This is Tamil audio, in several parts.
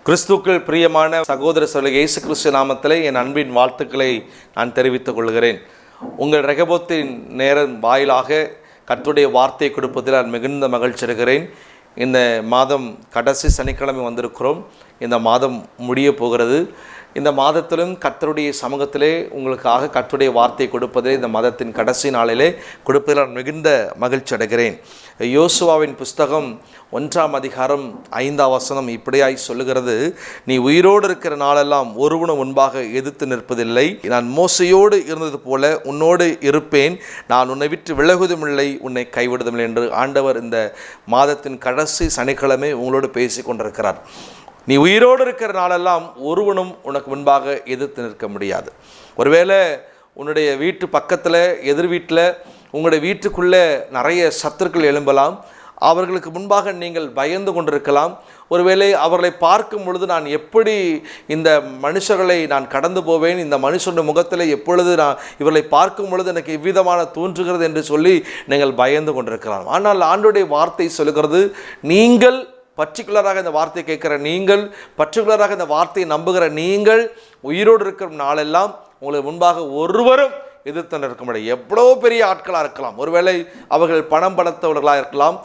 கிறிஸ்துக்கள் பிரியமான சகோதர சகோதரிகளே, இயேசு கிறிஸ்து நாமத்திலே என் அன்பின் வாழ்த்துக்களை நான் தெரிவித்துக் கொள்கிறேன். உங்கள் ரெகபோத்தின் நேரம் வாயிலாக கர்த்தருடைய வார்த்தை கொடுப்பதில் நான் மிகுந்த மகிழ்ச்சி அடைகிறேன். இந்த மாதம் கடைசி சனிக்கிழமை வந்திருக்கிறோம். இந்த மாதம் முடிய போகிறது. இந்த மாதத்திலும் கர்த்தருடைய சமூகத்திலே உங்களுக்காக கர்த்தருடைய வார்த்தை கொடுப்பதிலே இந்த மாதத்தின் கடைசி நாளிலே கொடுப்பதில் நான் மிகுந்த மகிழ்ச்சி அடைகிறேன். யோசுவாவின் புஸ்தகம் 1 அதிகாரம் 5 வசனம் இப்படியாய் சொல்லுகிறது, நீ உயிரோடு இருக்கிற நாளெல்லாம் ஒருவனும் முன்பாக எதிர்த்து நிற்பதில்லை. நான் மோசையோடு இருந்தது போல உன்னோடு இருப்பேன். நான் உன்னை விட்டு விலகுவதுமில்லை, உன்னை கைவிடுவதுமில்லை என்று ஆண்டவர் இந்த மாதத்தின் கடைசி சனிக்கிழமை உங்களோடு பேசி கொண்டிருக்கிறார். நீ உயிரோடு இருக்கிற நாளெல்லாம் ஒருவனும் உனக்கு முன்பாக எதிர்த்து நிற்க முடியாது. ஒருவேளை உன்னுடைய வீட்டு பக்கத்தில், எதிர் வீட்டில், உங்களுடைய வீட்டுக்குள்ளே நிறைய சத்துருக்கள் எழும்பலாம். அவர்களுக்கு முன்பாக நீங்கள் பயந்து கொண்டிருக்கலாம். ஒருவேளை அவர்களை பார்க்கும் பொழுது நான் எப்படி இந்த மனுஷர்களை நான் கடந்து போவேன், இந்த மனுஷனுடைய முகத்தில் எப்பொழுது நான் இவர்களை பார்க்கும் பொழுது எனக்கு எவ்விதமான தோன்றுகிறது என்று சொல்லி நீங்கள் பயந்து கொண்டிருக்கலாம். ஆனால் ஆண்டவருடைய வார்த்தை சொல்லுகிறது, நீங்கள் பர்டிகுலராக இந்த வார்த்தையை கேட்குற நீங்கள், பர்டிகுலராக இந்த வார்த்தையை நம்புகிற நீங்கள் உயிரோடு இருக்கிற நாளெல்லாம் உங்களுக்கு முன்பாக ஒருவரும் எதிர்த்து நிற்க முடியாது. எவ்வளோ பெரிய ஆட்களாக இருக்கலாம், ஒருவேளை அவர்கள் பணம் படைத்தவர்களாக இருக்கலாம்,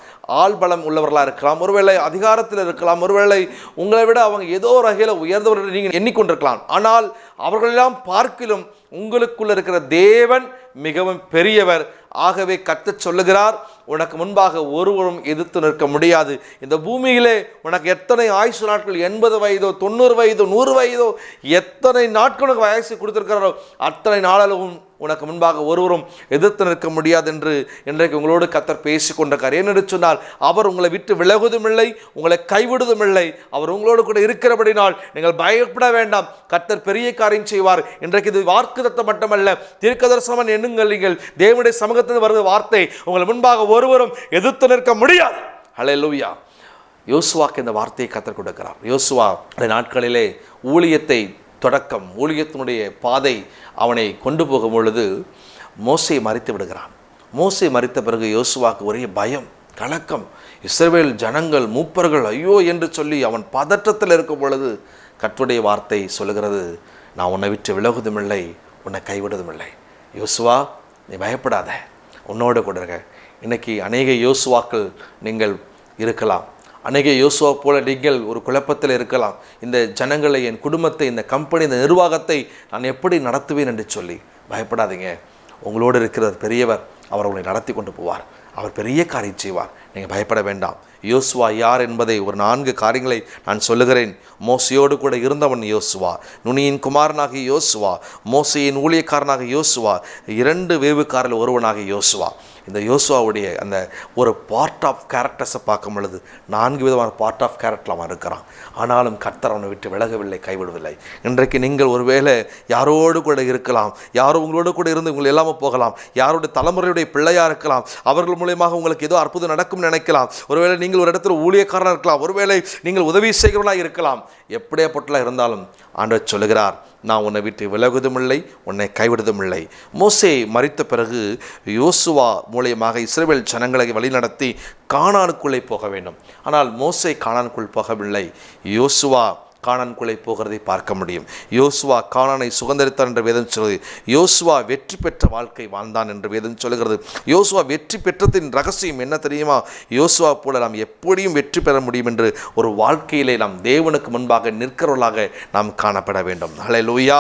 ஆள் பலம் உள்ளவர்களாக இருக்கலாம், ஒருவேளை அதிகாரத்தில் இருக்கலாம், ஒருவேளை உங்களை விட அவங்க ஏதோ ஒரு வகையில் உயர்ந்தவர்கள் நீங்கள் எண்ணிக்கொண்டிருக்கலாம். ஆனால் அவர்களெல்லாம் பார்க்கிலும் உங்களுக்குள்ள இருக்கிற தேவன் மிகவும் பெரியவர். ஆகவே கர்த்தர் சொல்லுகிறார், உனக்கு முன்பாக ஒருவரும் எதிர்த்து நிற்க முடியாது. இந்த பூமியிலே உனக்கு எத்தனை ஆயுசு நாட்கள், 80 வயதோ 90 வயதோ 100 வயதோ, எத்தனை நாட்களுக்கு வயசு கொடுத்திருக்கிறாரோ அத்தனை நாளளவும் உனக்கு முன்பாக ஒருவரும் எதிர்த்து நிற்க முடியாது என்று இன்றைக்கு உங்களோடு கர்த்தர் பேசி கொண்டிருக்கார். ஏனென்று சொன்னால் அவர் உங்களை விட்டு விலகுவதும் இல்லை, உங்களை கைவிடுவதும் இல்லை. அவர் உங்களோடு கூட இருக்கிறபடினால் நீங்கள் பயப்பட வேண்டாம். கர்த்தர் பெரிய காரியம் செய்வார். இன்றைக்கு இது வாக்குத்தத்தம் மட்டுமல்ல, தீர்க்கதரிசனம் எண்ணுங்கள். நீங்கள் தேவனுடைய சமூகத்தில் வருகிற வார்த்தை உங்கள் முன்பாக ஒருவரும் எதிர்த்து நிற்க முடியாது. ஹல்லேலூயா. யோசுவாக்கு இந்த வார்த்தையை கர்த்தர் கொடுக்கிறார். யோசுவா அந்த நாட்களிலே ஊழியத்தை தொடக்கம், ஊழியத்தினுடைய பாதை அவனை கொண்டு போகும் பொழுது மோசே மரித்து விடுகிறான். மோசே மரித்த பிறகு யோசுவாக்கு ஒரே பயம், கலக்கம். இஸ்ரவேல் ஜனங்கள், மூப்பர்கள் ஐயோ என்று சொல்லி அவன் பதற்றத்தில் இருக்கும் பொழுது கர்த்தருடைய வார்த்தை சொல்லுகிறது, நான் உன்னை விட்டு விலகுவதுமில்லை, உன்னை கைவிடுவதுமில்லை. யோசுவா, நீ பயப்படாத, உன்னோடு கூட இருக்க. இன்றைக்கி அநேக யோசுவாக்கள் நீங்கள் இருக்கலாம். அநேக யோசுவா போல நீங்கள் ஒரு குழப்பத்தில் இருக்கலாம். இந்த ஜனங்களை, என் குடும்பத்தை, இந்த கம்பெனி, இந்த நிர்வாகத்தை நான் எப்படி நடத்துவேன் என்று சொல்லி பயப்படாதீங்க. உங்களோடு இருக்கிறவர் பெரியவர். அவர் உங்களை நடத்தி கொண்டு போவார். அவர் பெரிய காரியம் செய்வார். நீங்கள் பயப்பட வேண்டாம். யோசுவா யார் என்பதை ஒரு 4 காரியங்களை நான் சொல்லுகிறேன். மோசையோடு கூட இருந்தவன் யோசுவா, நுனியின் குமாரனாகிய யோசுவா, மோசையின் ஊழியக்காரனாக யோசுவா, 2 வேவுக்காரில் ஒருவனாக யோசுவா. இந்த யோசுவாவுடைய அந்த ஒரு பார்ட் ஆஃப் கேரக்டர்ஸை பார்க்கும் பொழுது 4 விதமான பார்ட் ஆஃப் கேரக்டர் அவன் இருக்கிறான். ஆனாலும் கர்த்தர் அவனை விட்டு விலகவில்லை, கைவிடவில்லை. இன்றைக்கு நீங்கள் ஒருவேளை யாரோடு கூட இருக்கலாம், யாரோ உங்களோடு கூட இருந்து உங்களை எல்லாமே போகலாம், யாருடைய தலைமுறையுடைய பிள்ளையாக இருக்கலாம், அவர்கள் மூலியமாக உங்களுக்கு ஏதோ அற்புதம் நடக்கும் நினைக்கலாம். ஒருவேளை நீங்கள் ஒரு இடத்துல ஊழியக்காரனாக இருக்கலாம், ஒருவேளை நீங்கள் உதவி செய்கிறவர்களாக இருக்கலாம். எப்படியாப்பட்டலாம் இருந்தாலும் ஆண்டவர் சொல்லுகிறார், நான் உன்னை விட்டு விலகுவதுமில்லை, உன்னை கைவிடுவதுமில்லை. மோசே மரித்த பிறகு யோசுவா மூலியமாக இஸ்ரவேல் ஜனங்களை வழிநடத்தி கானானுக்குள்ளே போக வேண்டும். ஆனால் மோசே கானானுக்குள் போகவில்லை, யோசுவா கானானுக்குள்ளே போகிறதை பார்க்க முடியும். யோசுவா கானானை சுதந்தரித்தார் என்று வேதம் சொல்கிறது. யோசுவா வெற்றி பெற்ற வாழ்க்கை வாழ்ந்தான் என்று வேதம் சொல்கிறது. யோசுவா வெற்றி பெற்றதின் ரகசியம் என்ன தெரியுமா? யோசுவா போல நாம் எப்படியும் வெற்றி பெற முடியும் என்று ஒரு வாழ்க்கையிலே நாம் தேவனுக்கு முன்பாக நிற்கிறவர்களாக நாம் காணப்பட வேண்டும். ஹல்லேலூயா,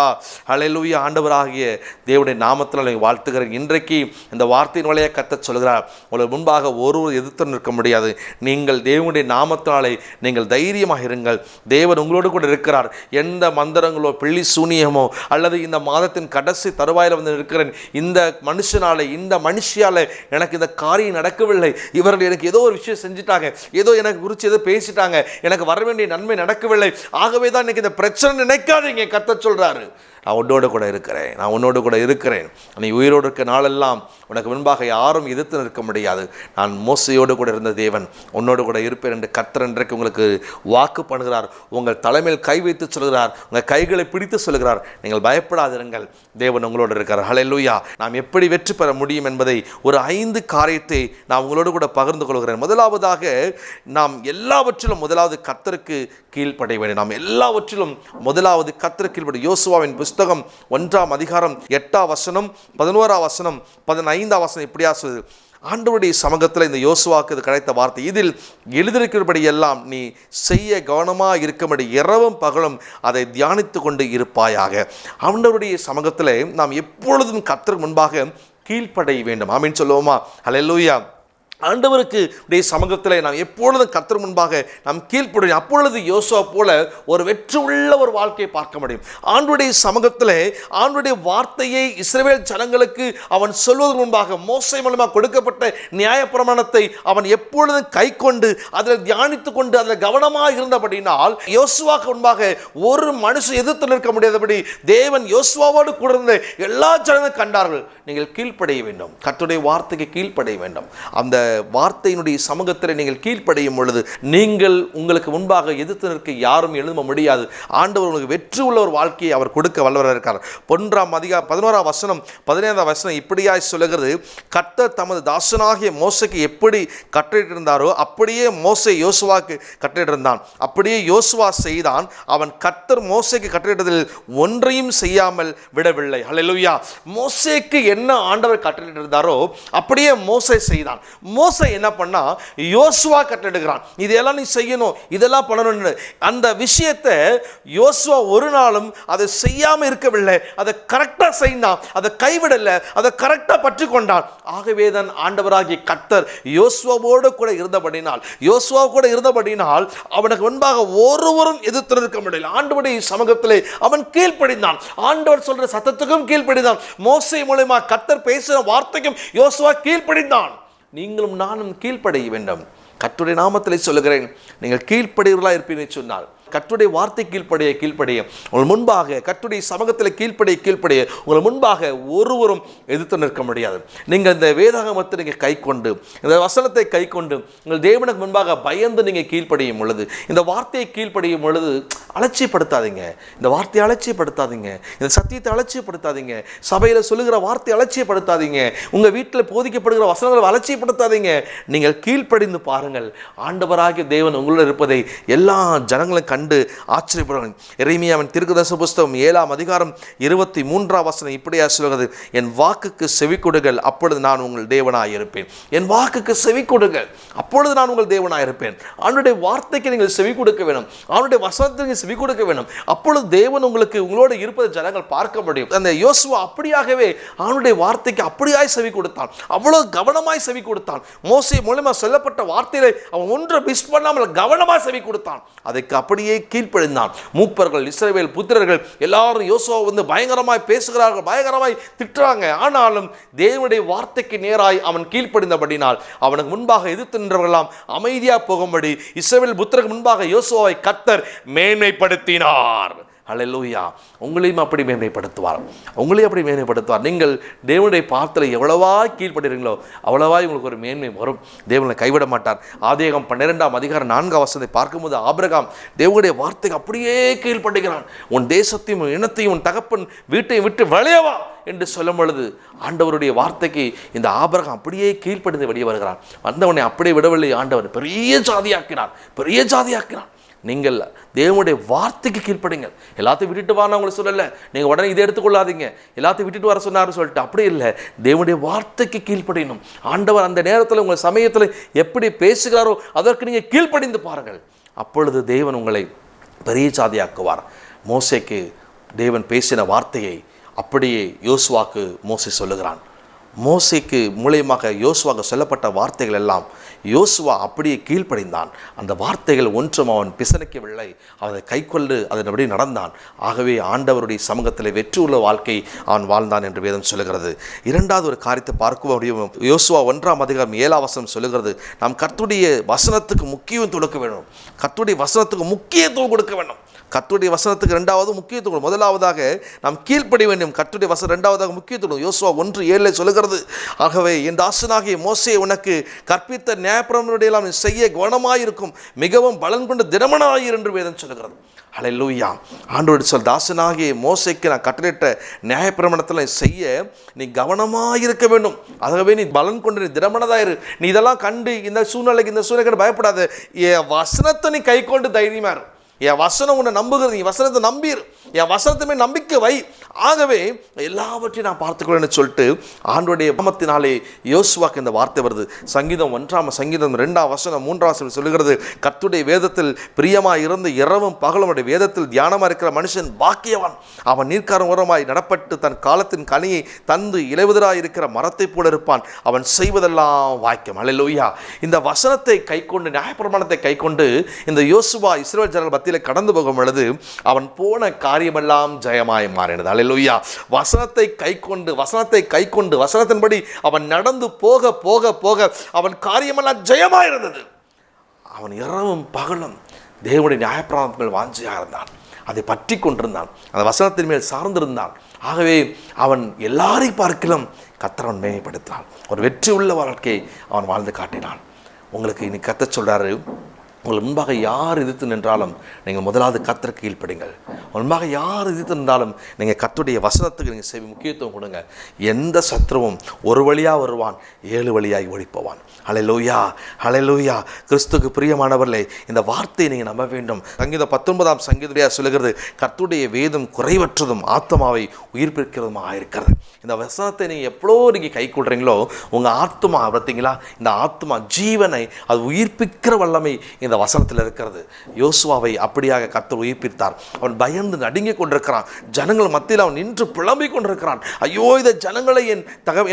ஹல்லேலூயா. ஆண்டவராகிய தேவனுடைய நாமத்தில் வாழ்த்துகிறேன். இன்றைக்கு இந்த வார்த்தையின் வழியாக கர்த்தர் சொல்கிறார், உங்களுக்கு முன்பாக ஒருவர் எதிர்த்து நிற்க முடியாது. நீங்கள் தேவனுடைய நாமத்தினாலே நீங்கள் தைரியமாக இருங்கள். தேவன் உங்களோடு கூட இருக்கிறார். எந்த மந்திரங்களோ பிள்ளி சூனியமோ அல்லது இந்த மாதத்தின் கடைசி தருவாயில் வந்து இருக்கிறேன், இந்த மனுஷனாலே, இந்த மனுஷியால எனக்கு இந்த காரியம் நடக்கவில்லை, இவர்கள் எனக்கு ஏதோ ஒரு விஷயம் செஞ்சுட்டாங்க, ஏதோ எனக்கு குறித்து ஏதோ பேசிட்டாங்க, எனக்கு வர வேண்டிய நன்மை நடக்கவில்லை, ஆகவே தான் இன்னைக்கு இந்த பிரச்சனை நினைக்காதீங்க. கர்த்தர் சொல்றாரு, நான் உன்னோடு கூட இருக்கிறேன், நான் உன்னோடு கூட இருக்கிறேன். நீ உயிரோடு இருக்க நாளெல்லாம் உனக்கு முன்பாக யாரும் எதிர்த்து நிற்க முடியாது. நான் மோசையோடு கூட இருந்த தேவன், உன்னோடு கூட இருப்பேன் என்று கர்த்தர் இன்றைக்கு உங்களுக்கு வாக்கு பண்ணுகிறார். உங்கள் தலைமையில் கை வைத்து சொல்கிறார், உங்கள் கைகளை பிடித்து சொல்கிறார், நீங்கள் பயப்படாதிருங்கள், தேவன் உங்களோடு இருக்கிறார். ஹல்லேலூயா. நாம் எப்படி வெற்றி பெற முடியும் என்பதை ஒரு 5 காரியத்தை நான் உங்களோடு கூட பகிர்ந்து கொள்கிறேன். முதலாவதாக, நாம் எல்லாவற்றிலும் முதலாவது கர்த்தருக்கு கீழ்ப்படைய வேண்டும். நாம் எல்லாவற்றிலும் முதலாவது கர்த்தருக்கு கீழ்ப்படைய. யோசுவாவின் புஸ்தகம் 1ஆம் அதிகாரம் 8ஆம் வசனம், 11ஆம் வசனம், 15ஆம் வசனம் இப்படியா சொல்லுது. ஆண்டவருடைய சமூகத்தில் இந்த யோசுவாவுக்கு இது கிடைத்த வார்த்தை, இதில் எழுதியிருக்கிறபடி எல்லாம் நீ செய்ய கவனமாக இருக்கும்படி இரவும் பகலும் அதை தியானித்து கொண்டு இருப்பாயாக. ஆண்டவருடைய சமூகத்தில் நாம் எப்பொழுதும் கர்த்தருக்கு முன்பாக கீழ்ப்படைய வேண்டும். ஆமீன் சொல்லுவோமா? ஹல்லேலூயா. ஆண்டவருக்கு உடைய சமூகத்தில் நாம் எப்பொழுதும் கர்த்தர் முன்பாக நாம் கீழ்ப்படியும். அப்பொழுது யோசுவா போல ஒரு வெற்றி உள்ள ஒரு வாழ்க்கையை பார்க்க முடியும். ஆண்டவருடைய சமூகத்தில் ஆண்டவருடைய வார்த்தையை இஸ்ரவேல் ஜனங்களுக்கு அவன் சொல்வதற்கு முன்பாக மோசே மூலமாக கொடுக்கப்பட்ட நியாயப்பிரமாணத்தை அவன் எப்பொழுதும் கை கொண்டு அதில் தியானித்து கொண்டு அதில் கவனமாக இருந்தபடினால் யோசுவாக்கு முன்பாக ஒரு மனுஷன் எதிர்த்து நிற்க முடியாதபடி தேவன் யோசுவாவோடு கூட இருந்த எல்லா ஜனங்களும் கண்டார்கள். நீங்கள் கீழ்ப்படைய வேண்டும், கர்த்தருடைய வார்த்தைக்கு கீழ்ப்படைய வேண்டும். அந்த வார்த்தையினுடைய சமூகத்தில் நீங்கள் கீழ்ப்படையும் பொழுது நீங்கள் உங்களுக்கு முன்பாக எதிர்த்து நிற்க யாரும் எழுத முடியாது. ஆண்டவர் உங்களுக்கு வெற்றி உள்ள ஒரு வாழ்க்கையை அவர் கொடுக்க வல்லவராக இருக்கார். 1ஆம் அதிகாரம் 11ஆம் வசனம் 15ஆம் வசனம் இப்படியாய் சொல்லுகிறது, கர்த்தர் தமது தாசனாகிய மோசேக்கு எப்படி கட்டளையிட்டிருந்தாரோ அப்படியே மோசே யோசுவாக்கு கட்டளையிட்டிருந்தான். அப்படியே யோசுவா செய்தான். அவன் கர்த்தர் மோசேக்கு கட்டளையிட்டதில் ஒன்றையும் செய்யாமல் விடவில்லை. ஹல்லேலூயா. மோசேக்கு என்ன ஆண்டவர் கட்டளையிட்டிருந்தாரோ அப்படியே மோசே செய்தான். மோசே என்ன பண்ணா, யோசுவா கட்டளையிடுகிறான், இதெல்லாம் நீ செய்யணும், இதெல்லாம் பண்ணணும். அந்த விஷயத்தை யோசுவா ஒரு நாளும் அதை செய்யாமல் இருக்கவில்லை. அதை கரெக்டாக செய்தான், அதை கைவிடலை, அதை கரெக்டாக பற்றி கொண்டான். ஆகவே தான் ஆண்டவராகிய கர்த்தர் யோசுவாவோடு கூட இருந்தபடினால் அவனுக்கு முன்பாக ஒருவரும் எதிர்த்து நிற்க முடியல. ஆண்டவருடைய சமூகத்திலே அவன் கீழ்ப்படிந்தான். ஆண்டவர் சொல்ற சத்தத்துக்கும் கீழ்ப்படிந்தான். மோசே மூலமா கர்த்தர் பேசின வார்த்தைக்கும் யோசுவா கீழ்ப்படிந்தான். நீங்களும் நானும் கீழ்ப்படைய வேண்டும். கர்த்தருடைய நாமத்திலே சொல்லுகிறேன், நீங்கள் கீழ்ப்படியவர்களாக இருப்பீர்கள் சொன்னால் கர்த்தருடைய வார்த்தை கீழ்ப்படிய உங்கள் முன்பாக கர்த்தருடைய சமூகத்தில் கீழ்ப்படிய உங்கள் முன்பாக ஒருவரும் எதிர்த்து நிற்க முடியாது. நீங்கள் இந்த வேதாகமத்தை நீங்கள் கை கொண்டு, இந்த வசனத்தை கை கொண்டு உங்கள் தேவனுக்கு முன்பாக பயந்து நீங்கள் கீழ்ப்படியும் பொழுது, இந்த வார்த்தையை கீழ்ப்படியும் பொழுது அலட்சியப்படுத்தாதீங்க. இந்த வார்த்தையை அலட்சியப்படுத்தாதீங்க, இந்த சத்தியத்தை அலட்சியப்படுத்தாதீங்க, சபையில் சொல்லுகிற வார்த்தையை அலட்சியப்படுத்தாதீங்க, உங்கள் வீட்டில் போதிக்கப்படுகிற வசனங்களை அலட்சியப்படுத்தாதீங்க. நீங்கள் கீழ்ப்படிந்து பாருங்கள். ஆண்டவராகிய தேவன் உங்களோடு இருப்பதை எல்லா ஜனங்களும் கண்டு ஆச்சரியப்படுவாங்க. எரேமியாவின் தீர்க்கதரிசன புஸ்தகம் 7ஆம் அதிகாரம் 23ஆம் வசனம் இப்படியா சொல்கிறது, என் வாக்குக்கு செவி கொடுங்கள், அப்பொழுது நான் உங்கள் தேவனாய் இருப்பேன். என் வாக்குக்கு செவி கொடுங்கள், அப்பொழுது நான் உங்கள் தேவனாய் இருப்பேன். அவனுடைய வார்த்தைக்கு நீங்கள் செவி கொடுக்க வேண்டும், அவனுடைய வசனத்துக்கு செவி கொடுக்க வேண்டும். அப்பொழுது தேவன் உங்களோடு இருப்பதை ஜனங்கள் பார்க்க முடியும். அந்த யோசுவா அப்படியாகவே அவனுடைய வார்த்தைக்கு அப்படியாய் செவி கொடுத்தான், அவ்வளவு கவனமாய் செவி கொடுத்தான். மோசே மூலமா சொல்லப்பட்ட வார்த்தையை அவன் ஒன்றை மிஸ் பண்ணாமல் கவனமாய் செவி கொடுத்தான். அதுக்கு அப்படியே கீழ்ப்படிந்தான். மூப்பர்கள், இஸ்ரவேல் புத்திரர்கள் எல்லாரும் யோசுவா வந்து பயங்கரமாய் பேசுகிறார்கள், பயங்கரமாய் திட்டுறாங்க. ஆனாலும் தேவனுடைய வார்த்தைக்கு நேராய் அவன் கீழ்ப்படிந்தபடினால் அவனுக்கு முன்பாக எதிர்த்து நின்றவர்களாம் அமைதியாக போகும்படி இஸ்ரவேல் புத்திரருக்கு முன்பாக யோசுவாவை கர்த்தர் மேன்மைப்படுத்தினார். ஹல்லேலூயா. உங்களையும் அப்படி மேன்மைப்படுத்துவார். நீங்கள் தேவனுடைய வார்த்தையில் எவ்வளவா கீழ்ப்படுகிறீங்களோ அவ்வளவாய் உங்களுக்கு ஒரு மேன்மை வரும். தேவனை கைவிட மாட்டார். ஆதியாகமம் 12ஆம் அதிகாரம் 4ஆம் வசனத்தை பார்க்கும்போது ஆபிரகாம் தேவனுடைய வார்த்தைக்கு அப்படியே கீழ்ப்படுகிறான். உன் தேசத்தையும் உன் இனத்தையும் உன் தகப்பன் வீட்டையும் விட்டு விளையவா என்று சொல்லும் பொழுது ஆண்டவருடைய வார்த்தைக்கு இந்த ஆபிரகாம் அப்படியே கீழ்ப்படிந்து வெளியே வருகிறான். வந்தவனை அப்படியே விடவில்லை, ஆண்டவர் பெரிய ஜாதியாக்கினார். நீங்கள் தேவனுடைய வார்த்தைக்கு கீழ்ப்படுங்கள். எல்லாத்தையும் விட்டுட்டு வான்னு அவங்களை சொல்லலை, நீங்கள் உடனே இதை எடுத்துக்கொள்ளாதீங்க, எல்லாத்தையும் விட்டுட்டு வர சொன்னார் சொல்லிட்டு அப்படி இல்லை. தேவனுடைய வார்த்தைக்கு கீழ்ப்படியணும். ஆண்டவர் அந்த நேரத்தில் உங்கள் சமயத்தில் எப்படி பேசுகிறாரோ அதற்கு நீங்கள் கீழ்ப்படிந்து பாருங்கள். அப்பொழுது தேவன் உங்களை பெரிய ஜாதியாக்குவார். மோசேக்கு தேவன் பேசின வார்த்தையை அப்படியே யோசுவாக்கு மோசே சொல்லுகிறான். மோசேக்கு மூலமாக யோசுவாக்கு சொல்லப்பட்ட வார்த்தைகள் எல்லாம் யோசுவா அப்படியே கீழ்ப்படிந்தான். அந்த வார்த்தைகள் ஒன்றும் அவன் பிசனிக்கவில்லை, அதை கைக்கொண்டு அதன்படி நடந்தான். ஆகவே ஆண்டவருடைய சமூகத்தில் வெற்றி உள்ள வாழ்க்கை அவன் வாழ்ந்தான் என்று வேதம் சொல்லுகிறது. இரண்டாவது ஒரு காரியத்தை பார்க்க முடியும். யோசுவா 1ஆம் அதிகாரம் 7ஆம் வசனம் சொல்லுகிறது, நாம் கர்த்தருடைய வசனத்துக்கு முக்கியத்துவம் கொடுக்க வேண்டும். கர்த்தருடைய வசனத்துக்கு இரண்டாவது முக்கியத்துவம். முதலாவதாக நாம் கீழ்ப்படிய வேண்டும். கர்த்தருடைய வசனம் இரண்டாவதாக முக்கியத்துவம். யோசுவா 1:7 சொல்லுகிறது, ஆகவே என் தாசனாகிய மோசே உனக்கு கற்பித்த நியாயப்பிரமாணத்தையெல்லாம் நீ செய்ய கவனமாயிருக்கும், மிகவும் பலன் கொண்டு திடமனாயிரு என்று வேதம் சொல்லுகிறது. ஹல்லேலூயா. ஆண்டவருடைய சொல், தாசனாகிய மோசேக்கு நான் கட்டளையிட்ட நியாயப்பிரமாணத்தில் செய்ய நீ கவனமாயிருக்க வேண்டும். ஆகவே நீ பலன் கொண்டு நீ திடமனதாயிரு. நீ இதெல்லாம் கண்டு இந்த சூழ்நிலைக்கு பயப்படாத. என் வசனத்தை நீ கை கொண்டு தைரியமா இரு. என் வசனம் உன்னை நம்புகிறது. நீ வசனத்தை நம்பிரு. என் வசனத்துமே நம்பிக்கை வை. ஆகவே எல்லாவற்றையும் நான் பார்த்துக்கொள்ளேன்னு சொல்லிட்டு ஆண்டோடைய நாமத்தினாலே யோசுவாக்கு இந்த வார்த்தை வருது. சங்கீதம் 2:3 சொல்லுகிறது, கர்த்தருடைய வேதத்தில் பிரியமாய் இருந்து இரவும் பகலும் வேதத்தில் தியானமாக இருக்கிற மனுஷன் பாக்கியவான். அவன் நீர்க்காரம் ஓரமாய் நடப்பட்டு தன் காலத்தின் கனியை தந்து இலையுதிராய் இருக்கிற மரத்தை போல இருப்பான். அவன் செய்வதெல்லாம் வாக்கியம். ஹல்லேலூயா. இந்த வசனத்தை கைக்கொண்டு, நியாயப்பிரமாணத்தை கைக்கொண்டு இந்த யோசுவா இஸ்ரவேல் ஜனங்கள் மத்தியில் கடந்து போகும் பொழுது அவன் போன காரியமெல்லாம் ஜெயமாய் மாறினது. ஹல்லேலூயா. வசனத்தை கைக்கொண்டு வசனத்தின்படி அவன் நடந்து போக போக போக அவன் காரியமெல்லாம் ஜெயமாய் இருந்தது. அவன் இரவும் பகலும் தேவனுடைய நியாயப்பிரமாணங்கள் வாஞ்சியாக இருந்தான். அதை பற்றி கொண்டிருந்தான். அந்த வசனத்தின் மேல் சார்ந்திருந்தான். ஆகவே அவன் எல்லாரையும் பார்க்கலாம் கர்த்தர் மேம்படுத்தினான். ஒரு வெற்றி உள்ள வாழ்க்கையை அவன் வாழ்ந்து காட்டினான். உங்களுக்கு இன்னைக்கு கர்த்தர் சொல்றாரு, உங்கள் முன்பாக யார் எதிர்த்து நின்றாலும் நீங்கள் முதலாவது கர்த்தருக்கு கீழ்ப்படிங்கள். முன்பாக யார் எதிர்த்து நின்றாலும் நீங்கள் கர்த்தருடைய வசனத்துக்கு நீங்கள் செவி முக்கியத்துவம் கொடுங்க. எந்த சத்ருவும் ஒரு வழியாக வருவான், 7 வழியாய் ஒழிப்பவான். ஹல்லேலூயா, ஹல்லேலூயா. கிறிஸ்துவுக்கு பிரியமானவர்களே, இந்த வார்த்தையை நீங்கள் நம்ப வேண்டும். சங்கீதம் 19 சொல்லுகிறது, கர்த்தருடைய வேதம் குறைவற்றதும் ஆத்மாவை உயிர்ப்பிக்கிறதுமாக இருக்கிறது. இந்த வசனத்தை நீங்கள் எப்போ நீங்கள் கை கொள்றீங்களோ உங்கள் ஆத்மா பார்த்தீங்களா, இந்த ஆத்மா ஜீவனை அது உயிர்ப்பிக்கிற வல்லமை இந்த வசனத்தில் இருக்கிறது. யோசுவாவை அப்படியாக கர்த்தர் உயிர்ப்பித்தார். அவன் பயந்து நடுங்கிக் கொண்டிருக்கிறான். ஜனங்கள் மத்தியில் அவன் நின்று புலம்பிக் கொண்டிருக்கிறான். ஐயோ, இந்த ஜனங்களை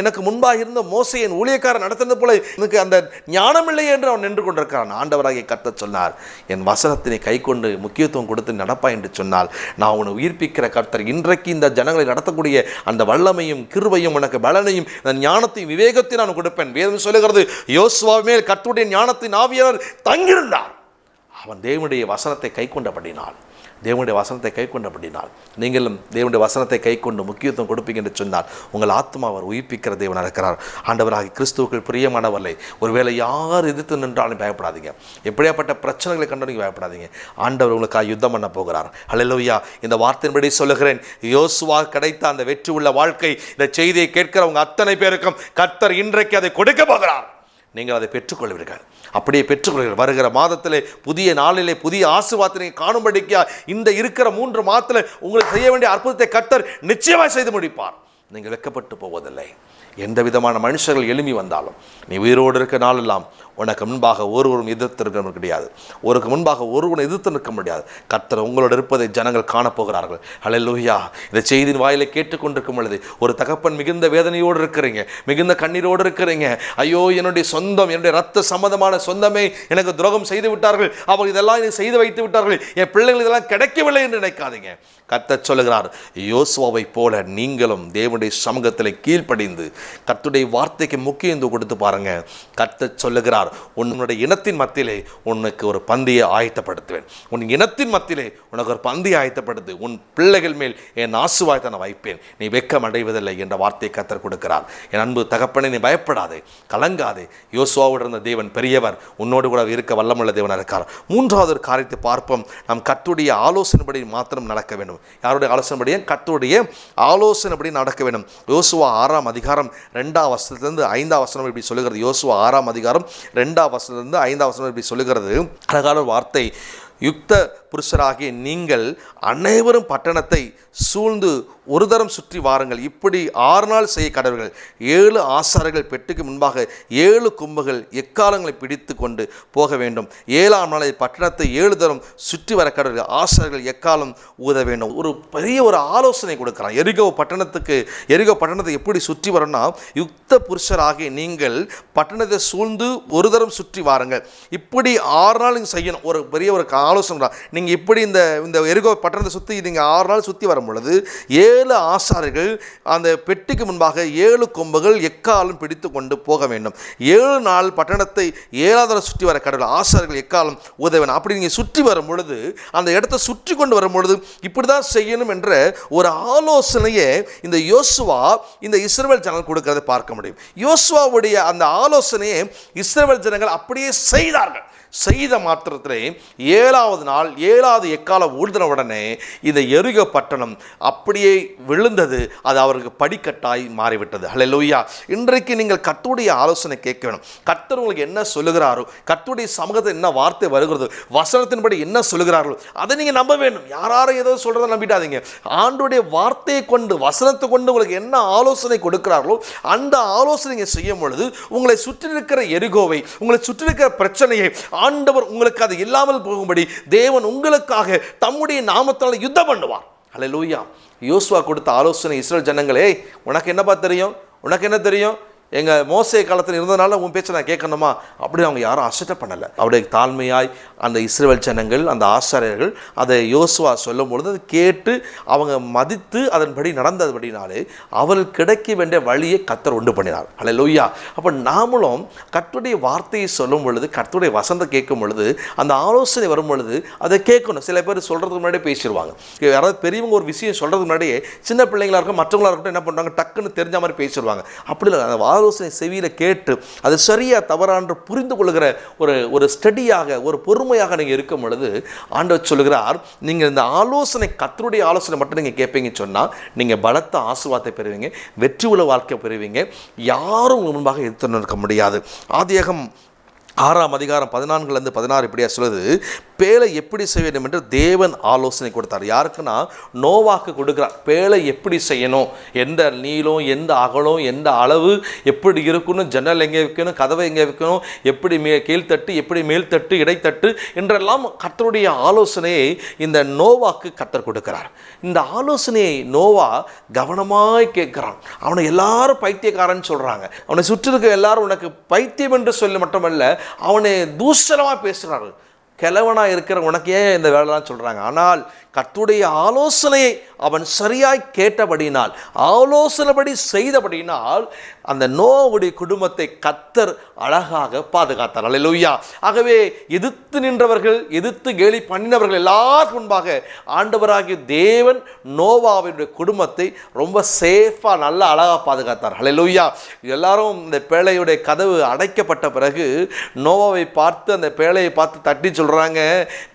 எனக்கு முன்பாக இருந்த மோசே என் ஊழியக்காரன் நடத்துறது போல எனக்கு அந்த ஞானம் இல்லை என்று அவன் நின்று கொண்டிருக்கிறான். ஆண்டவராகிய கர்த்தர் சொன்னார், என் வசனத்தினை கை கொண்டு முக்கியத்துவம் கொடுத்து நடப்பா என்று சொன்னால் நான் உன்னை உயிர்ப்பிக்கிற கர்த்தர். இன்றைக்கு இந்த ஜனங்களை நடத்தக்கூடிய அந்த வல்லமையும் கிருபையும் உனக்கு பலனையும் ஞானத்தையும் விவேகத்தையும் நான் கொடுப்பேன். வேதம் சொல்லுகிறது, யோசுவா மேல் கர்த்தருடைய ஞானத்தின் ஆவியானவர் தங்கியிருந்தார். அவன் தேவனுடைய வசனத்தை கை கொண்டபடினால் நீங்களும் தேவனுடைய வசனத்தை கை கொண்டு முக்கியத்துவம் கொடுப்பீங்க என்று சொன்னால் உங்கள் ஆத்மா அவர் உயிர்ப்பிக்கிற தேவனாக இருக்கிறார். ஆண்டவராகிய கிறிஸ்துவுக்குள் பிரியமானவர்களே, ஒருவேளை யார் எதிர்த்து நின்றாலும் பயப்படாதீங்க. எப்படியாப்பட்ட பிரச்சனைகளை கண்டு நீங்கள் பயப்படாதீங்க. ஆண்டவர் உங்களுக்காக யுத்தம் பண்ண போகிறார். ஹல்லேலூயா. இந்த வார்த்தையின்படி சொல்லுகிறேன், யோசுவா கிடைத்த அந்த வெற்றி உள்ள வாழ்க்கை இந்த செய்தியை கேட்கிறவங்க அத்தனை பேருக்கும் கர்த்தர் இன்றைக்கு அதை கொடுக்க போகிறார். நீங்கள் அதை பெற்றுக்கொள்வீர்கள். அப்படியே பெற்றுக்கொள்வீர்கள். வருகிற மாதத்திலே புதிய நாளிலே புதிய ஆசீர்வாதத்தை காணும்படிக்கா இந்த இருக்கிற 3 மாதத்தில் உங்களுக்கு செய்ய வேண்டிய அற்புதத்தை கர்த்தர் நிச்சயமாக செய்து முடிப்பார். நீங்கள் வெட்கப்பட்டு போவதில்லை. எந்த விதமான மனுஷர்கள் எழும்பி வந்தாலும் நீ உயிரோடு இருக்க நாளெல்லாம் உனக்கு முன்பாக ஒருவரும் எதிர்த்து இருக்க முடியாது. ஒருவனை எதிர்த்து நிற்க முடியாது. கர்த்தர் உங்களோடு இருப்பதை ஜனங்கள் காணப்போகிறார்கள். ஹல்லேலூயா. இந்த செய்தியின் வாயிலை கேட்டுக்கொண்டிருக்கும் பொழுது ஒரு தகப்பன் மிகுந்த வேதனையோடு இருக்கிறீங்க, மிகுந்த கண்ணீரோடு இருக்கிறீங்க. ஐயோ, என்னுடைய ரத்த சம்பந்தமான சொந்தமே எனக்கு துரோகம் செய்து விட்டார்கள், அவர் இதெல்லாம் செய்து வைத்து விட்டார்கள், என் பிள்ளைகள் இதெல்லாம் கிடைக்கவில்லை என்று நினைக்காதீங்க. கர்த்தர் சொல்லுகிறார், யோசுவாவை போல நீங்களும் தேவனுடைய சமூகத்தில் கீழ்ப்படிந்து கர்த்தருடைய வார்த்தைக்கு முக்கியத்துவம் கொடுத்து பாருங்க. கர்த்தர் சொல்லுகிறார், உன்னுடைய இனத்தின் மத்தியிலே உனக்கு ஒரு பந்தியை ஆயத்தப்படுத்துவேன். உன் இனத்தின் மத்தியிலே உனக்கு ஒரு பந்தியை ஆயத்தப்படுத்து, உன் பிள்ளைகள் மேல் என் ஆசீர்வாதத்தை நான் வைப்பேன், நீ வெட்கம் அடைவதில்லை என்ற வார்த்தையை கர்த்தர் கொடுக்கிறார். என் அன்பு தகப்பனே, நீ பயப்படாதே, கலங்காதே. யோசுவாவோடு இருந்த தேவன் பெரியவர், உன்னோடு கூட இருக்க வல்லமுள்ள தேவன் இருக்கார். 3வது ஒரு காரியத்தை பார்ப்போம். நாம் கர்த்தருடைய ஆலோசனைப்படி மாத்திரம் நடக்க வேண்டும். யாருடைய ஆலோசனைப்படி? கர்த்தருடைய ஆலோசனைப்படி நடக்க வேண்டும். யோசுவா 6ஆம் அதிகாரம் 2ஆம் வசனத்திலிருந்து 5ஆம் வசனம் இப்படி சொல்லுகிறது. யோசுவா 6ஆம் அதிகாரம் 2ஆம் வசனத்திலிருந்து 5ஆம் வசனம் இப்படி சொல்லுகிறது. அழகான வார்த்தை. யுக்த புருஷராகிய நீங்கள் அனைவரும் பட்டணத்தை சூழ்ந்து ஒரு தரம் சுற்றி வாருங்கள். இப்படி 6 நாள் செய்ய கடவர்கள். 7 ஆசாரிகள் பெட்டுக்கு முன்பாக 7 கொம்புகள் எக்காலங்களை பிடித்து கொண்டு போக வேண்டும். 7ஆம் நாளை பட்டணத்தை 7 தரம் சுற்றி வர கடவர்கள். ஆசாரிகள் எக்காலம் ஊத வேண்டும். ஒரு பெரிய ஒரு ஆலோசனை கொடுக்குறான். எரிகோ பட்டணத்தை எப்படி சுற்றி வரணும்னா, யுக்த புருஷராகிய நீங்கள் பட்டணத்தை சூழ்ந்து ஒரு தரம் சுற்றி வாருங்கள். இப்படி 6 நாள் செய்யணும். ஒரு பெரிய ஒரு ஆலோசனை. நீங்கள் இப்படி இந்த இந்த எரிகோ பட்டணத்தை சுற்றி நீங்கள் 6 நாள் சுற்றி வரும் பொழுது 7 ஆசாரிகள் அந்த பெட்டிக்கு முன்பாக 7 கொம்புகள் எக்காலம் பிடித்து கொண்டு போக வேண்டும். 7 நாள் பட்டணத்தை 7வது சுற்றி வர கடவுள் ஆசாரிகள் எக்காலம் உதவணும். அப்படி நீங்கள் சுற்றி வரும் பொழுது அந்த இடத்தை சுற்றி கொண்டு வரும் பொழுது இப்படி தான் செய்யணும் என்ற ஒரு ஆலோசனையை இந்த யோசுவா இந்த இஸ்ரவேல் ஜனங்கள் கொடுக்கிறதை பார்க்க முடியும். யோசுவாவுடைய அந்த ஆலோசனையை இஸ்ரவேல் ஜனங்கள் அப்படியே செய்தார்கள். செய்த மாத்திரத்திலே 7வது நாள் 7வது எக்காலம் ஊழ்தின உடனே இந்த எரிகோ பட்டணம் அப்படியே விழுந்தது. அது அவருக்கு படிக்கட்டாய் மாறிவிட்டது. ஹல்லேலூயா. இன்றைக்கு நீங்கள் கர்த்தருடைய ஆலோசனை கேட்க வேணும். கர்த்தர் உங்களுக்கு என்ன சொல்லுகிறாரோ, கர்த்தருடைய சமூகத்தில் என்ன வார்த்தை வருகிறதோ, வசனத்தின்படி என்ன சொல்லுகிறார்களோ அதை நீங்கள் நம்ப வேண்டும். யாரும் ஏதோ சொல்கிறத நம்பிட்டாதீங்க. ஆண்டோடைய வார்த்தையை கொண்டு, வசனத்தை கொண்டு உங்களுக்கு என்ன ஆலோசனை கொடுக்கிறார்களோ அந்த ஆலோசனை நீங்கள் செய்யும் பொழுது உங்களை சுற்றி இருக்கிற எரிகோவை, உங்களை சுற்றி இருக்கிற பிரச்சனையை ஆண்டவர் உங்களுக்கு அது இல்லாமல் போகும்படி தேவன் உங்களுக்காக தம்முடைய நாமத்தால் யுத்தம் பண்ணுவார். ஹல்லேலூயா. யோசுவா கொடுத்த ஆலோசனை இஸ்ரவேல் ஜனங்களே, உனக்கு என்னப்பா தெரியும், உனக்கு என்ன தெரியும், எங்கள் மோசே காலத்தில் இருந்ததுனால உன் பேச்சை நான் கேட்கணுமா, அப்படி அவங்க யாரும் அசட்டை பண்ணலை. அவருடைய தாழ்மையாய் அந்த இஸ்ரவேல் ஜனங்கள், அந்த ஆசாரியர்கள் அதை யோசுவா சொல்லும் பொழுது அதை கேட்டு அவங்க மதித்து அதன்படி நடந்தபடினாலே அவர்கள் கிடைக்க வேண்டிய வழியை கர்த்தர் உண்டு பண்ணினார். ஹல்லேலூயா. அப்போ நாமளும் கர்த்தருடைய வார்த்தையை சொல்லும் பொழுது, கர்த்தருடைய வசனத்தை கேட்கும் பொழுது, அந்த ஆலோசனை வரும் பொழுது அதை கேட்கணும். சில பேர் சொல்கிறதுக்கு முன்னாடியே பேசிடுவாங்க. யாராவது பெரியவங்க ஒரு விஷயம் சொல்கிறதுக்கு முன்னாடியே சின்ன பிள்ளைங்களாக இருக்கும், மற்றவங்களாக இருக்கட்டும், என்ன பண்ணுறாங்க, டக்குன்னு தெரிஞ்ச மாதிரி பேசிடுவாங்க. அப்படி இல்லை, அந்த ஆலோசனை செவியில் கேட்டு அது சரியா தவறான்று புரிந்து கொள்கிற ஒரு ஸ்டடியாக, ஒரு பொறுமையாக நீங்கள் இருக்கும் பொழுது ஆண்டவர் சொல்லுகிறார், நீங்கள் இந்த ஆலோசனை கர்த்தருடைய ஆலோசனை மட்டும் நீங்கள் கேட்பீங்கன்னு சொன்னால் நீங்கள் பலத்த ஆசீர்வாதத்தை பெறுவீங்க, வெற்றி உள்ள வாழ்க்கை பெறுவீங்க. யாரும் முன்பாக எதிர்த்து நிற்க முடியாது. ஆதியாகமம் 6ஆம் அதிகாரம் 14-16 இப்படியா சொல்லுது, பேழை எப்படி செய்ய வேண்டும் என்று தேவன் ஆலோசனை கொடுத்தார். யாருக்குன்னா நோவாக்கு கொடுக்குறார். பேழை எப்படி செய்யணும், எந்த நீளம், எந்த அகலம், எந்த அளவு, எப்படி இருக்கணும், ஜன்னல் எங்கே வைக்கணும், கதவை எங்கே வைக்கணும், எப்படி கீழ்த்தட்டு, எப்படி மேல்தட்டு, இடைத்தட்டு என்றெல்லாம் கர்த்தருடைய ஆலோசனையை இந்த நோவாக்கு கர்த்தர் கொடுக்கிறார். இந்த ஆலோசனையை நோவா கவனமாய் கேட்கிறான். அவனை எல்லாரும் பைத்தியக்காரன்னு சொல்கிறாங்க. அவனை சுற்றி இருக்க எல்லாரும் உனக்கு பைத்தியம் என்று சொல்லி மட்டுமல்ல, அவனை தூஷணமாக பேசுகிறார்கள். கிழவனாக இருக்கிற உனக்கு ஏன் இந்த வேலைலாம் சொல்கிறாங்க. ஆனால் கர்த்தருடைய ஆலோசனையை அவன் சரியாய் கேட்டபடினால், ஆலோசனைப்படி செய்தபடினால் அந்த நோவுடைய குடும்பத்தை கர்த்தர் அழகாக பாதுகாத்தார். அல்லேலூயா. ஆகவே எதிர்த்து நின்றவர்கள், எதிர்த்து கேலி பண்ணினவர்கள் எல்லாரும் முன்பாக ஆண்டவராகிய தேவன் நோவாவுடைய குடும்பத்தை ரொம்ப சேஃபாக நல்லா அழகாக பாதுகாத்தார். அல்லேலூயா. எல்லாரும் இந்த பேழையுடைய கதவு அடைக்கப்பட்ட பிறகு நோவாவை பார்த்து, அந்த பேழையை பார்த்து தட்டி சொல்கிறாங்க,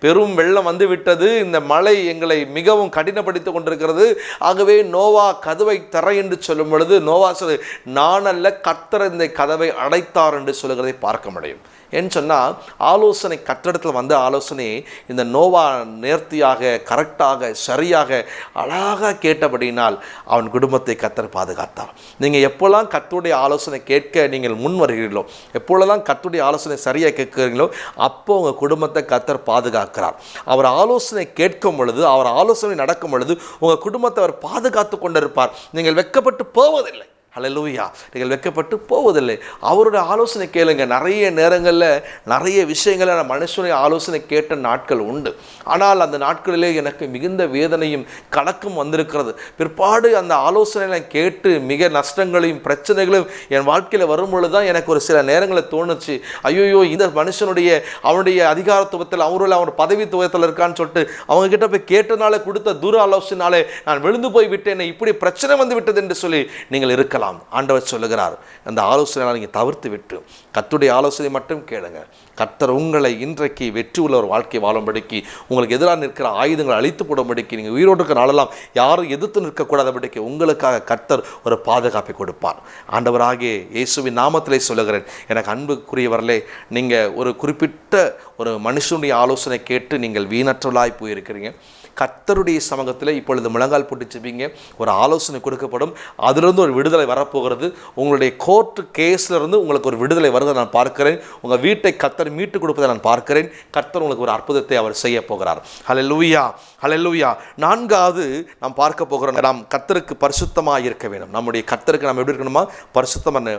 பெரும் வெள்ளம் வந்து விட்டது, இந்த மழை எங்களை மிகவும் கடினப்படுத்தி கொண்டிருக்கிறது. ஆகவே நோவா கதவை தர என்று சொல்லும் பொழுது நோவா சொல்லு, நான் அல்ல கர்த்தர் இந்த கதவை அடைத்தார் என்று சொல்லுகிறதை பார்க்க முடியும். ஏன்னு சொன்னால் ஆலோசனை கர்த்தரிடத்தில் வந்த ஆலோசனை இந்த நோவா நேர்த்தியாக, கரெக்டாக, சரியாக, அழகாக கேட்டபடினால் அவன் குடும்பத்தை கர்த்தர் பாதுகாத்தார். நீங்கள் எப்போல்லாம் கர்த்தருடைய ஆலோசனை கேட்க நீங்கள் முன் வருகிறீர்களோ, எப்பொழுதெல்லாம் கர்த்தருடைய ஆலோசனை சரியாக கேட்குறீங்களோ அப்போ உங்கள் குடும்பத்தை கர்த்தர் பாதுகாக்கிறார். அவர் ஆலோசனை கேட்கும் பொழுது, அவர் ஆலோசனை நடக்கும் பொழுது உங்கள் குடும்பத்தை அவர் பாதுகாத்து கொண்டிருப்பார். நீங்கள் வெட்கப்பட்டு போவதில்லை. ஹல்லேலூயா. நீங்கள் வெட்கப்பட்டு போவதில்லை. அவருடைய ஆலோசனை கேளுங்க. நிறைய நேரங்களில் நிறைய விஷயங்களை நான் மனுஷனுடைய ஆலோசனை கேட்ட நாட்கள் உண்டு. ஆனால் அந்த நாட்களிலே எனக்கு மிகுந்த வேதனையும் கலக்கும் வந்திருக்கிறது. பிற்பாடு அந்த ஆலோசனைகளை கேட்டு மிக நஷ்டங்களையும் பிரச்சனைகளையும் என் வாழ்க்கையில் வரும் பொழுது தான் எனக்கு ஒரு சில நேரங்களில் தோணுச்சு, ஐயோயோ இந்த மனுஷனுடைய அவனுடைய அதிகாரத்துவத்தில், அவன் பதவித்துவத்தில் இருக்கான்னு சொல்லிட்டு அவங்க கிட்ட போய் கேட்டனாலே, கொடுத்த தூர ஆலோசனாலே நான் விழுந்து போய் விட்டேன், இப்படி பிரச்சனை வந்து விட்டது என்று சொல்லி நீங்கள் இருக்கலாம். ஆண்டவர் சொல்லுகிறார், அந்த ஆலோசனை நீங்கள் தவிர்த்து விட்டு கர்த்தருடைய ஆலோசனை மட்டும் கேளுங்க. கர்த்தர் உங்களை இன்றைக்கு வெற்றி உள்ள ஒரு வாழ்க்கை வாழும்படிக்கு, உங்களுக்கு எதிராக நிற்கிற ஆயுதங்களை அழித்து போடும்படிக்கு, நீங்கள் உயிரோடு இருக்கிற நாளெல்லாம் யாரும் எதிர்த்து நிற்கக்கூடாதபடிக்கு உங்களுக்காக கர்த்தர் ஒரு பாதுகாப்பை கொடுப்பார். ஆண்டவராகிய இயேசுவின் நாமத்திலே சொல்லுகிறேன், எனக்கு அன்புக்குரியவர்களே, நீங்கள் ஒரு குறிப்பிட்ட ஒரு மனுஷனுடைய ஆலோசனை கேட்டு நீங்கள் வீணற்றலாய் போயிருக்கிறீங்க. கர்த்தருடைய சமூகத்தில் இப்பொழுது முழங்கால் போட்டு ஜெபிங்க. ஒரு ஆலோசனை கொடுக்கப்படும். அதிலிருந்து ஒரு விடுதலை வரப்போகிறது. உங்களுடைய கோர்ட்டு கேஸ்லேருந்து உங்களுக்கு ஒரு விடுதலை வருவதை நான் பார்க்கிறேன். உங்கள் வீட்டை கர்த்தர் மீட்டு கொடுப்பதை நான் பார்க்கிறேன். கர்த்தர் உங்களுக்கு ஒரு அற்புதத்தை அவர் செய்ய போகிறார். ஹல்லேலூயா, ஹல்லேலூயா. நான்காவது நாம் பார்க்க போகிறோம், நாம் கர்த்தருக்கு பரிசுத்தமாக இருக்க வேண்டும். நம்முடைய கர்த்தருக்கு நாம் எப்படி இருக்கணுமா? பரிசுத்தமான.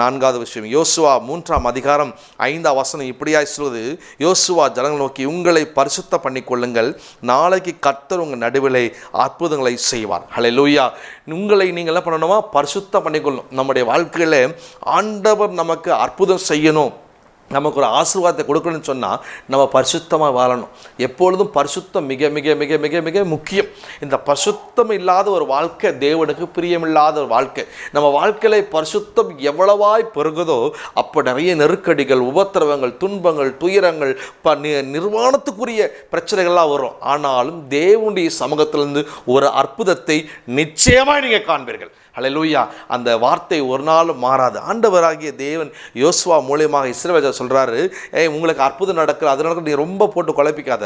நான்காவது விஷயம், யோசுவா 3:5 இப்படியாய் சொல்வது, யோசுவா ஜனங்களை நோக்கி, உங்களை பரிசுத்த பண்ணி கொள்ளுங்கள், நாளைக்கு கர்த்தர் உங்கள் நடுவிலே அற்புதங்களை செய்வார். ஹல்லேலூயா. உங்களை நீங்கள் என்ன பண்ணணுமா? பரிசுத்தம் பண்ணிக்கொள்ளணும். நம்முடைய வாழ்க்கையில் ஆண்டவர் நமக்கு அற்புதம் செய்யணும், நமக்கு ஒரு ஆசீர்வாதத்தை கொடுக்கணும்னு சொன்னால் நம்ம பரிசுத்தமாக வாழணும். எப்பொழுதும் பரிசுத்தம் மிக மிக மிக மிக மிக முக்கியம். இந்த பரிசுத்தம் இல்லாத ஒரு வாழ்க்கை தேவனுக்கு பிரியமில்லாத ஒரு வாழ்க்கை. நம்ம வாழ்க்கையில் பரிசுத்தம் எவ்வளவாய் பெருகுதோ அப்போ நிறைய நெருக்கடிகள், உபத்திரவங்கள், துன்பங்கள், துயரங்கள், நிர்வாணத்துக்குரிய பிரச்சனைகள்லாம் வரும். ஆனாலும் தேவனுடைய சமூகத்திலிருந்து ஒரு அற்புதத்தை நிச்சயமாக நீங்கள் காண்பீர்கள். ஹல்லேலூயா. அந்த வார்த்தை ஒரு நாளும் மாறாது. ஆண்டவராகிய தேவன் யோசுவா மூலியமாக இஸ்ரவேலர் சொல்கிறாரு, உங்களுக்கு அற்புதம் நடக்குது, அது நடக்குது, நீ ரொம்ப போட்டு குழப்பிக்காத.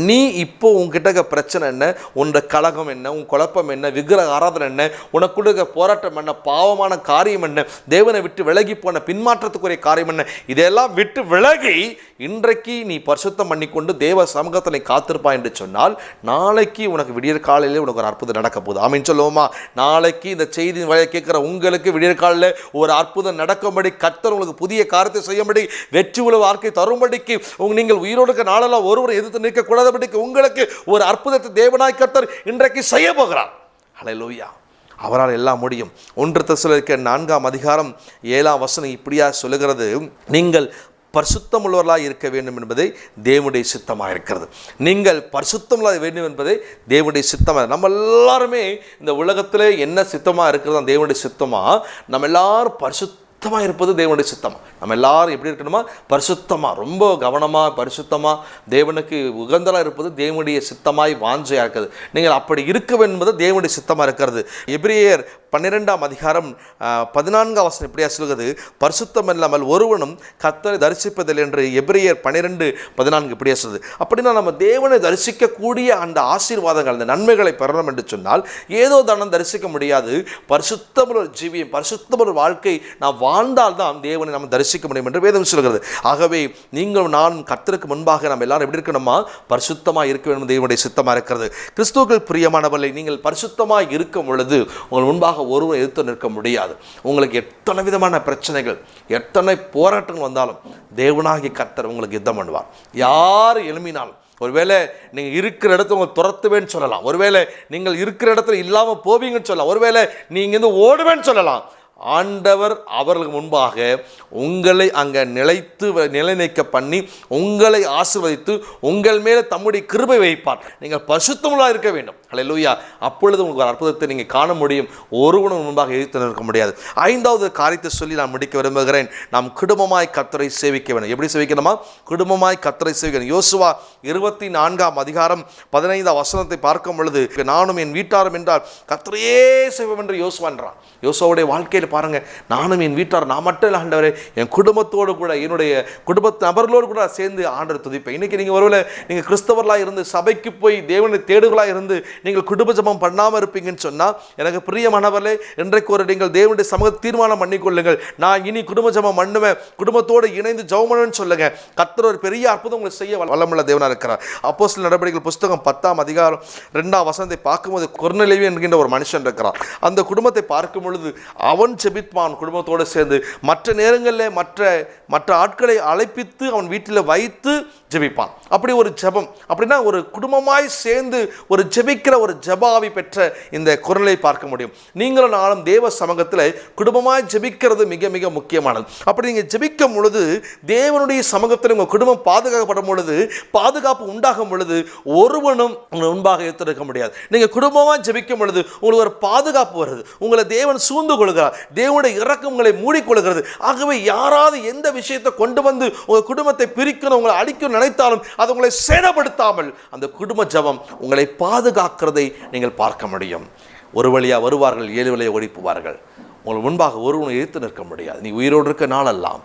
நீ இப்போ உங்ககிட்ட பிரச்சனை என்ன, உன்னோட கலகம் என்ன, உன் குழப்பம் என்ன, விக்கிரக ஆராதனை என்ன, உனக்குள்ள போராட்டம் என்ன, பாவமான காரியம் என்ன, தேவனை விட்டு விலகி போன பின்மாற்றத்துக்குரிய காரியம் என்ன, இதெல்லாம் விட்டு விலகி இன்றைக்கு நீ பரிசுத்தம் பண்ணிக்கொண்டு தேவ சமூகத்தில் காத்திருப்பா என்று சொன்னால் நாளைக்கு உனக்கு விடியற் காலையிலே உனக்கு ஒரு அற்புதம் நடக்க போகுது. ஆமீன் சொல்லுவோமா? நாளைக்கு இந்த செய்தி வழியை கேட்கிற உங்களுக்கு விடியற் காலையில் ஒரு அற்புதம் நடக்கும்படி, கர்த்தர் உங்களுக்கு புதிய காரியத்தை செய்யும்படி, வெற்றி உள்ள வாழ்க்கை தரும்படிக்கு, நீங்கள் உயிரோடு இருக்க நாளெல்லாம் ஒருவரை எதிர்த்து நிற்கக்கூடாதபடிக்கு உங்களுக்கு ஒரு அற்புதத்தை தேவனாய் கர்த்தர் இன்றைக்கு செய்ய போகிறார். ஹல்லேலூயா. அவரால் எல்லாம் முடியும். 1 தெசலோனிக்கேயர் 4:7 இப்படியா சொல்லுகிறது, நீங்கள் பரிசுத்தமுள்ளவர்களாக இருக்க வேண்டும் என்பதை தேவனுடைய சித்தமாக இருக்கிறது. நீங்கள் பரிசுத்தமுள்ள வேண்டும் என்பதை தேவனுடைய சித்தமாக. நம்ம எல்லாருமே இந்த உலகத்தில் என்ன சித்தமாக இருக்கிறது, அந்த தேவனுடைய சித்தமாக நம்ம எல்லாரும் பரிசுத்தமாக இருப்பது தேவனுடைய சித்தமாக. நம்ம எல்லாரும் எப்படி இருக்கணுமா? பரிசுத்தமாக, ரொம்ப கவனமாக, பரிசுத்தமாக, தேவனுக்கு உகந்தலாக இருப்பது தேவனுடைய சித்தமாய் வாஞ்சையாக இருக்குது. நீங்கள் அப்படி இருக்க வேண்டும் என்பது தேவனுடைய சித்தமாக இருக்கிறது. எபிரேயர் 12:14 இப்படியா சொல்கிறது, பரிசுத்தம் இல்லாமல் ஒருவனும் கர்த்தரை தரிசிப்பதில்லை என்று எபிரேயர் 12:14 இப்படியா சொல்லுது. அப்படின்னா நம்ம தேவனை தரிசிக்கக்கூடிய அந்த ஆசீர்வாதங்கள், அந்த நன்மைகளை பெறணும் என்று சொன்னால் ஏதோ தானம் தரிசிக்க முடியாது. பரிசுத்தமுள்ள ஜீவியம், பரிசுத்தமுள்ள வாழ்க்கை நாம் வாழ்ந்தால்தான் தேவனை நாம் தரிசிக்க முடியும் என்று வேதம் சொல்கிறது. ஆகவே நீங்கள் நானும் கர்த்தருக்கு முன்பாக நாம் எல்லாரும் எப்படி இருக்கணுமா? பரிசுத்தமாக இருக்க வேண்டும், தேவனுடைய சித்தமாக இருக்கிறது. கிறிஸ்துவுக்குள் பிரியமானவர்களே, நீங்கள் பரிசுத்தமாக இருக்கும் பொழுது உங்கள் முன்பாக ஒருவரை எதிர்த்து நிற்க முடியாது. உங்களுக்கு எத்தனை விதமான பிரச்சனைகள், எத்தனை போராட்டங்கள் வந்தாலும் தேவனாகிய கர்த்தர் உங்களுக்கு யுத்தம் பண்ணுவார். யார் எழும்பினாலும், ஒருவேளை நீங்கள் இருக்கிற இடத்துல உங்களை துரத்துவேன்னு சொல்லலாம், ஒருவேளை நீங்கள் இருக்கிற இடத்துல இல்லாமல் போவீங்கன்னு சொல்லலாம், ஒருவேளை நீங்கள் ஓடுவேன்னு சொல்லலாம். ஆண்டவர் அவர்களுக்கு முன்பாக உங்களை அங்கே நிலைநிற்க பண்ணி உங்களை ஆசீர்வதித்து உங்கள் மேலே தம்முடைய கிருபை வைப்பார். நீங்கள் பரிசுத்தமுள்ளவர்களாக இருக்க வேண்டும். ஹல்லேலூயா. அப்பொழுது உங்களுக்கு ஒரு அற்புதத்தை நீங்கள் காண முடியும். ஒருவனும் முன்பாக எதிர்த்து நிற்க முடியாது. 5வது காரியத்தை சொல்லி நான் முடிக்க விரும்புகிறேன். நாம் குடும்பமாய் கர்த்தரை சேவிக்க வேண்டும். எப்படி சேவிக்கணுமா? குடும்பமாய் கர்த்தரை சேவிக்கணும். யோசுவா 24:15 பார்க்கும் பொழுது, நானும் என் வீட்டாரும் என்றால் கர்த்தரையே சேவிப்போம் என்று யோசுவா என்றான். யோசுவாவுடைய வாழ்க்கையில் பாருங்க, நானும் என் வீட்டார், நான் மட்டும் இல்லை ஆண்டவரே, என் குடும்பத்தோடு கூட, என்னுடைய குடும்பத்து நபர்களோடு கூட சேர்ந்து ஆண்டவர் துதிப்பேன். இன்னைக்கு நீங்கள் ஒருவேளை நீங்கள் கிறிஸ்தவர்களாக இருந்து சபைக்கு போய் தேவனை தேடுகளாக இருந்து நீங்கள் குடும்ப ஜெபம் பண்ணாமல் இருப்பீங்கன்னு சொன்னால், எனக்கு பிரியமானவர்களே, இன்றைக்கு ஒரு நீங்கள் தேவனுடைய சமூகத்தை தீர்மானம் பண்ணிக்கொள்ளுங்கள். நான் இனி குடும்ப ஜெபம் பண்ணுவேன், குடும்பத்தோடு இணைந்து ஜெபம் பண்ணுவேன்னு சொல்லுங்க. கர்த்தர் ஒரு பெரிய அற்புதம் உங்களை செய்ய வல்லமுள்ள தேவனாக இருக்கிறார். அப்போஸ்தலர் நடவடிக்கைகள் புஸ்தகம் 10:2 பார்க்கும்போது, கொர்நேலியு என்கின்ற ஒரு மனுஷன் இருக்கிறார். அந்த குடும்பத்தை பார்க்கும் பொழுது அவன் ஜெபிப்பான் குடும்பத்தோடு சேர்ந்து. மற்ற நேரங்களில் மற்ற ஆட்களை அழைப்பித்து அவன் வீட்டில் வைத்து ஜெபிப்பான். அப்படி ஒரு ஜெபம், அப்படின்னா ஒரு குடும்பமாய் சேர்ந்து ஒரு ஜெபிக்கிற ஒரு ஜெபாவி பெற்ற இந்த குரலை பார்க்க முடியும். நீங்களும் நானும் தேவ சமூகத்தில் குடும்பமாய் ஜெபிக்கிறது மிக மிக முக்கியமானது. அப்படி நீங்கள் ஜெபிக்கும் பொழுது தேவனுடைய சமூகத்தில் உங்கள் குடும்பம் பாதுகாக்கப்படும் பொழுது, பாதுகாப்பு உண்டாகும் பொழுது ஒருவனும் உங்களை முன்பாக எடுத்துரைக்க முடியாது. நீங்கள் குடும்பமாக ஜெபிக்கும் பொழுது உங்களுக்கு ஒரு பாதுகாப்பு வருது. உங்களை தேவன் சூழ்ந்து கொள்கிறார். தேவனுடைய இரக்கம் உங்களை மூடிக்கொள்கிறது. ஆகவே யாராவது எந்த விஷயத்தை கொண்டு வந்து உங்கள் குடும்பத்தை பிரிக்கணும், உங்களை அழிக்கணும் நினைத்தாலும் அது உங்களை சேதப்படுத்தாமல் அந்த குடும்ப ஜெபம் உங்களை பாதுகாக்கிறதை நீங்கள் பார்க்க முடியும். ஒரு வழியாக வருவார்கள், 7 வழியாக ஓடிப்புவார்கள். உங்கள் முன்பாக ஒருவனை எதிர்த்து நிற்க முடியாது. நீ உயிரோடு இருக்க நாளெல்லாம்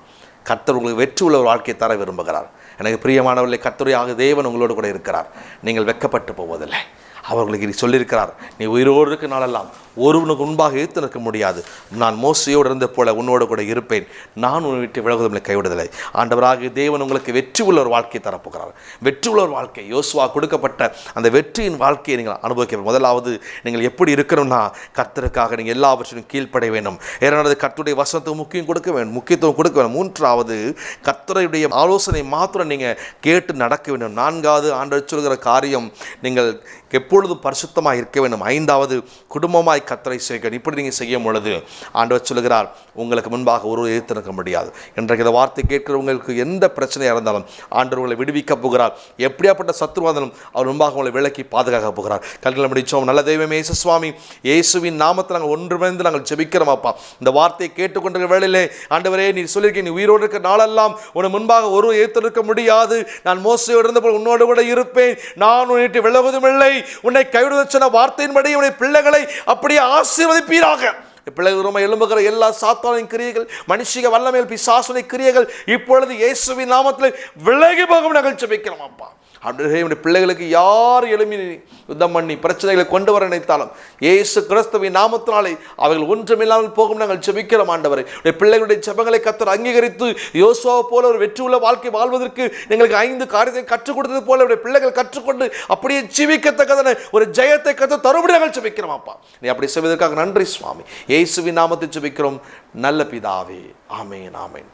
கர்த்தர் உங்களுக்கு வெற்றி உள்ள ஒரு வாழ்க்கையை தர விரும்புகிறார். எனக்கு பிரியமானவர்களே, கர்த்தருடைய தேவன் உங்களோடு கூட இருக்கிறார். நீங்கள் வெட்கப்பட்டு போவதில்லை. அவர்களுக்கு இது சொல்லியிருக்கிறார், நீ உயிரோடு இருக்க நாளெல்லாம் ஒருவனுக்கு முன்பாக எதிர்த்து நிற்க முடியாது. நான் மோசையோடு இருந்த போல உன்னோடு கூட இருப்பேன். நான் உன்னை விட்டு விலகுவதில்லை, கைவிடுதலை. ஆண்டவராகிய தேவன் உங்களுக்கு வெற்றி உள்ள ஒரு வாழ்க்கையை தரப்போகிறார். வெற்றி உள்ள ஒரு வாழ்க்கை, யோசுவா கொடுக்கப்பட்ட அந்த வெற்றியின் வாழ்க்கையை நீங்கள் அனுபவிக்க. முதலாவது நீங்கள் எப்படி இருக்கணும்னா, கர்த்தருக்காக நீங்கள் எல்லாவற்றையும் கீழ்ப்படைய வேண்டும். இரண்டாவது, கர்த்தருடைய வசனத்துக்கு முக்கியத்துவம் கொடுக்க வேண்டும். மூன்றாவது, கர்த்தருடைய ஆலோசனை மாத்திரம் நீங்கள் கேட்டு நடக்க வேண்டும். நான்காவது, ஆண்டவர் சொல்கிற காரியம் நீங்கள் எப்பொழுதும் பரிசுத்தமாக இருக்க வேண்டும். ஐந்தாவது, குடும்பமாய் கர்த்தரை சேர்க்க. இப்படி நீங்கள் செய்யும் பொழுது ஆண்டவர் சொல்கிறார், உங்களுக்கு முன்பாக ஒரு எதிர்த்து நிற்க முடியாது. இன்றைக்கு இந்த வார்த்தை கேட்கிறவங்களுக்கு எந்த பிரச்சனையாக இருந்தாலும் ஆண்டவர் உங்களை விடுவிக்க போகிறார். எப்படியாப்பட்ட சத்துருவாக இருந்தாலும் அவர் முன்பாக உங்களை விலக்கி பாதுகாக்க போகிறார். கல்களை முடிச்சோம். நல்ல தெய்வமே இயேசு சுவாமி, இயேசுவின் நாமத்தில் நாங்கள் ஒன்றுமிருந்து நாங்கள் ஜெபிக்கிறோம் அப்பா. இந்த வார்த்தையை கேட்டுக்கொண்டிருக்கிற வேளையிலே ஆண்டவரே, நீ சொல்லியிருக்கேன், நீ உயிரோடு இருக்க நாளெல்லாம் உன் முன்பாக ஒரு எதிர்த்து நிற்க முடியாது. நான் மோசையோடு இருந்தபோது உன்னோடு கூட இருப்பேன். நான் உன்னை விட்டு விலகுவதும் இல்லை. உன்னை கைவிடுவதற்கு சொன்ன வார்த்தையின்படி உன்னுடைய பிள்ளைகளை அப்படியே ஆசீர்வதிப்பீராக. பிள்ளைகள் எழும்புகிற எல்லா சாத்தானின் கிரியைகள், மனுஷிக வல்லமையில் பிசாசுடைய கிரியைகள் இப்பொழுது இயேசுவின் நாமத்தில் விலகி போகும் நாங்கள் ஜெபிக்கிறோம் அப்பா. அப்படியே பிள்ளைகளுக்கு யார் எழுப்பி யுத்தம் பண்ணி பிரச்சனைகளை கொண்டு வர நினைத்தாலும் இயேசு கிறிஸ்துவின் நாமத்தினாலே அவர்கள் ஒன்றுமில்லாமல் போகும் நாங்கள் ஜெபிக்கிறோம் ஆண்டவரே. பிள்ளைகளுடைய ஜெபங்களை கர்த்தர் அங்கீகரித்து யோசுவாவை போல ஒரு வெற்றி உள்ள வாழ்க்கை வாழ்வதற்கு எங்களுக்கு 5 காரியத்தை கற்றுக் கொடுத்தது போல பிள்ளைகள் கற்றுக்கொண்டு அப்படியே ஜீவிக்கத்தக்கதான ஒரு ஜெயத்தை கர்த்தர் தரும்படி நாங்கள் ஜெபிக்கிறோம் அப்பா. நீ அப்படி செய்வதற்காக நன்றி சுவாமி. இயேசுவின் நாமத்தை ஜெபிக்கிறோம் நல்ல பிதாவே. ஆமென், ஆமென்.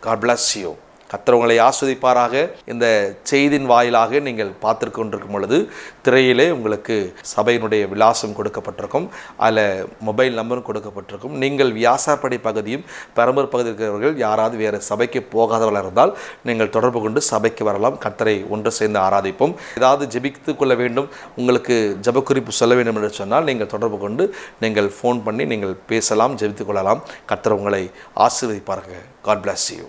God bless you. கர்த்தர் உங்களை ஆஸ்வதிப்பாராக. இந்த செய்தியின் வாயிலாக நீங்கள் பார்த்து கொண்டிருக்கும் பொழுது திரையிலே உங்களுக்கு சபையினுடைய விலாசம் கொடுக்கப்பட்டிருக்கும், அதில் மொபைல் நம்பரும் கொடுக்கப்பட்டிருக்கும். நீங்கள் வியாசார்படி பகுதியும் பெரம்பூர் பகுதியில் இருக்கிறவர்கள் யாராவது வேறு சபைக்கு போகாதவர்கள் இருந்தால் நீங்கள் தொடர்பு கொண்டு சபைக்கு வரலாம். கர்த்தரை ஒன்று சேர்ந்து ஆராதிப்போம். ஏதாவது ஜெபித்து கொள்ள வேண்டும், உங்களுக்கு ஜெப குறிப்பு சொல்ல வேண்டும் என்று சொன்னால் நீங்கள் தொடர்பு கொண்டு நீங்கள் ஃபோன் பண்ணி நீங்கள் பேசலாம், ஜெபித்து கொள்ளலாம். கர்த்தர் உங்களை ஆசீர்வதிப்பார்கள். God bless you.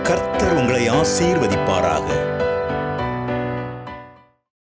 கர்த்தர் உங்களை ஆசீர்வதிப்பாராக.